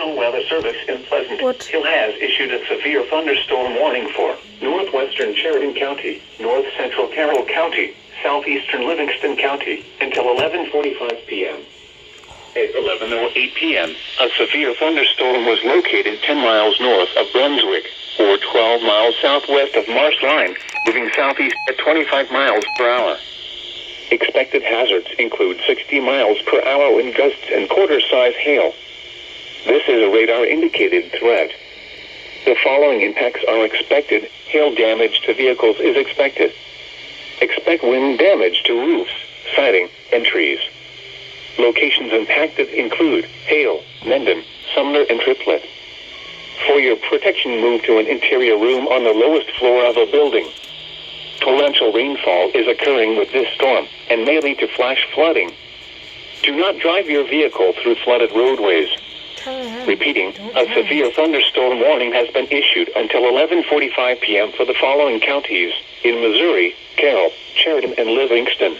National Weather Service in Pleasant What? Hill has issued a severe thunderstorm warning for northwestern Sheridan County, north central Carroll County, southeastern Livingston County, until 11:45 p.m. At 11:08 p.m., a severe thunderstorm was located 10 miles north of Brunswick, or 12 miles southwest of Marsh Line, moving southeast at 25 miles per hour. Expected hazards include 60 miles per hour wind gusts and quarter-size hail. This is a radar-indicated threat. The following impacts are expected. Hail damage to vehicles is expected. Expect wind damage to roofs, siding, and trees. Locations impacted include Hale, Mendon, Sumner, and Triplet. For your protection, move to an interior room on the lowest floor of a building. Torrential rainfall is occurring with this storm and may lead to flash flooding. Do not drive your vehicle through flooded roadways. Repeating, a severe thunderstorm warning has been issued until 11:45 p.m. for the following counties in Missouri: Carroll, Sheridan, and Livingston.